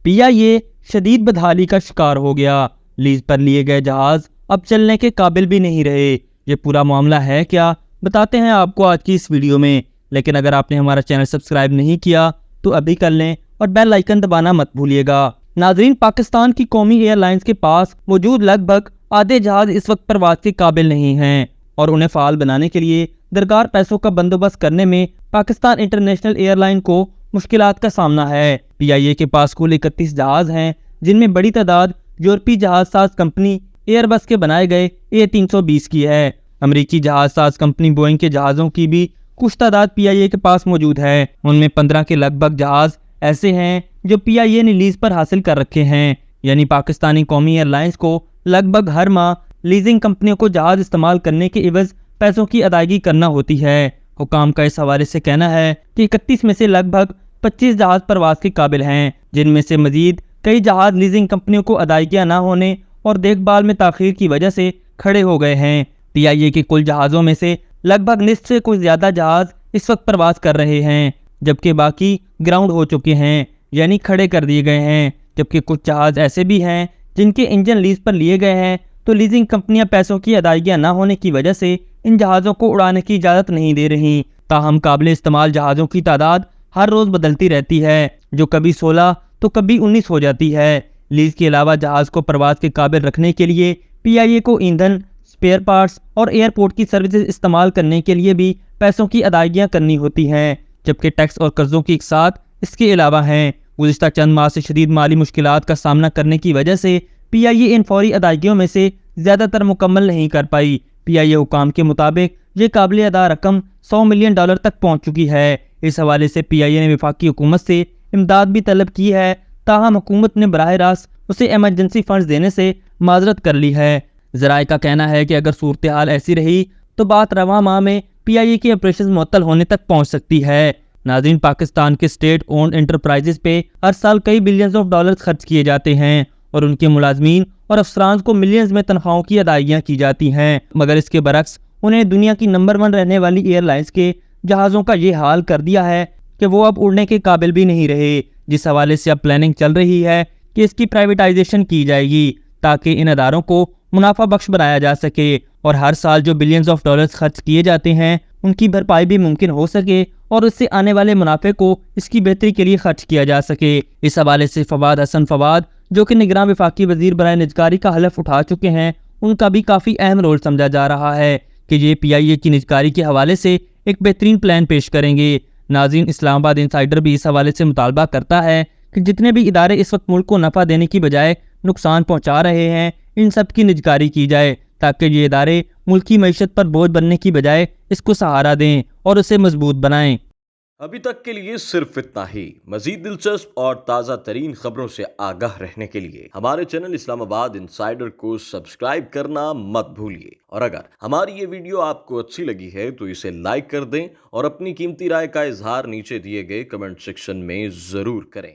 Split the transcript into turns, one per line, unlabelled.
PIA شدید بدحالی کا شکار ہو گیا، لیز پر لیے گئے جہاز اب چلنے کے قابل بھی نہیں رہے۔ یہ پورا معاملہ ہے کیا، بتاتے ہیں آپ کو آج کی اس ویڈیو میں، لیکن اگر آپ نے ہمارا چینل سبسکرائب نہیں کیا تو ابھی کر لیں اور بیل آئیکن دبانا مت بھولیے گا۔ ناظرین، پاکستان کی قومی ایئر لائنز کے پاس موجود لگ بھگ آدھے جہاز اس وقت پرواز کے قابل نہیں ہیں اور انہیں فعال بنانے کے لیے درکار پیسوں کا بندوبست کرنے میں پاکستان انٹرنیشنل ایئر لائن کو مشکلات کا سامنا ہے۔ PIA کے پاس کل 31 جہاز ہیں، جن میں بڑی تعداد یورپی جہاز ساز کمپنی ایئر بس کے بنائے گئے A320 کی ہے۔ امریکی جہاز ساز کمپنی بوئنگ کے جہازوں کی بھی کچھ تعداد PIA کے پاس موجود ہے۔ ان میں 15 کے لگ بھگ جہاز ایسے ہیں جو PIA نے لیز پر حاصل کر رکھے ہیں، یعنی پاکستانی قومی ایئر لائنز کو لگ بھگ ہر ماہ لیزنگ کمپنیوں کو جہاز استعمال کرنے کے عوض پیسوں کی ادائیگی کرنا ہوتی ہے۔ حکام کا اس حوالے سے کہنا ہے کہ 31 میں سے لگ بھگ 25 جہاز پرواز کے قابل ہیں، جن میں سے مزید کئی جہاز لیزنگ کمپنیوں کو ادائیگیاں نہ ہونے اور دیکھ بھال میں تاخیر کی وجہ سے کھڑے ہو گئے ہیں۔ PIA کے کل جہازوں میں سے لگ بھگ نصف سے کچھ زیادہ جہاز اس وقت پرواز کر رہے ہیں، جبکہ باقی گراؤنڈ ہو چکے ہیں، یعنی کھڑے کر دیے گئے ہیں، جبکہ کچھ جہاز ایسے بھی ہیں جن کے انجن لیز پر لیے گئے ہیں تو لیزنگ کمپنیاں پیسوں کی ادائیگیاں نہ ہونے کی وجہ سے ان جہازوں کو اڑانے کی اجازت نہیں دے رہی۔ تاہم قابل استعمال جہازوں کی تعداد ہر روز بدلتی رہتی ہے، جو کبھی 16 تو کبھی 19 ہو جاتی ہے۔ لیز کے علاوہ جہاز کو پرواز کے قابل رکھنے کے لیے PIA کو ایندھن، اسپیئر پارٹس اور ایئرپورٹ کی سروسز استعمال کرنے کے لیے بھی پیسوں کی ادائیگیاں کرنی ہوتی ہیں، جبکہ ٹیکس اور قرضوں کی اقساط اس کے علاوہ ہیں۔ گزشتہ چند ماہ سے شدید مالی مشکلات کا سامنا کرنے کی وجہ سے PIA ان فوری ادائیگیوں میں سے زیادہ تر مکمل نہیں کر پائی۔ PIA حکام کے مطابق یہ قابل ادا رقم $100 ملین تک پہنچ چکی ہے۔ اس حوالے سے PIA نے وفاقی حکومت سے امداد بھی طلب کی ہے، تاہم حکومت نے براہ راست اسے ایمرجنسی فنڈز دینے سے معذرت کر لی ہے۔ ذرائع کا کہنا ہے کہ اگر صورتحال ایسی رہی تو بات رواں ماہ میں PIA کے آپریشنز معطل ہونے تک پہنچ سکتی ہے۔ ناظرین، پاکستان کے اسٹیٹ اونڈ انٹرپرائزز پہ ہر سال کئی بلینز آف ڈالرز خرچ کیے جاتے ہیں اور ان کے ملازمین اور افسران کو ملینز میں تنخواہوں کی ادائیگیاں کی جاتی ہیں، مگر اس کے برعکس انہیں دنیا کی نمبر 1 رہنے والی ایئر لائنز کے جہازوں کا یہ حال کر دیا ہے کہ وہ اب اڑنے کے قابل بھی نہیں رہے، جس حوالے سے اب پلاننگ چل رہی ہے کہ اس کی پرائیویٹائزیشن کی جائے گی تاکہ ان اداروں کو منافع بخش بنایا جا سکے اور ہر سال جو بلینز آف ڈالرز خرچ کیے جاتے ہیں ان کی بھرپائی بھی ممکن ہو سکے اور اس سے آنے والے منافع کو اس کی بہتری کے لیے خرچ کیا جا سکے۔ اس حوالے سے فواد حسن فواد، جو کہ نگراں وفاقی وزیر برائے نجکاری کا حلف اٹھا چکے ہیں، ان کا بھی کافی اہم رول سمجھا جا رہا ہے کہ یہ PIA کی نجکاری کے حوالے سے ایک بہترین پلان پیش کریں گے۔ ناظرین، اسلام آباد انسائیڈر بھی اس حوالے سے مطالبہ کرتا ہے کہ جتنے بھی ادارے اس وقت ملک کو نفع دینے کی بجائے نقصان پہنچا رہے ہیں، ان سب کی نجکاری کی جائے تاکہ یہ ادارے ملکی معیشت پر بوجھ بننے کی بجائے اس کو سہارا دیں اور اسے مضبوط بنائیں۔
ابھی تک کے لیے صرف اتنا ہی۔ مزید دلچسپ اور تازہ ترین خبروں سے آگاہ رہنے کے لیے ہمارے چینل اسلام آباد انسائیڈر کو سبسکرائب کرنا مت بھولیے، اور اگر ہماری یہ ویڈیو آپ کو اچھی لگی ہے تو اسے لائک کر دیں اور اپنی قیمتی رائے کا اظہار نیچے دیے گئے کمنٹ سیکشن میں ضرور کریں۔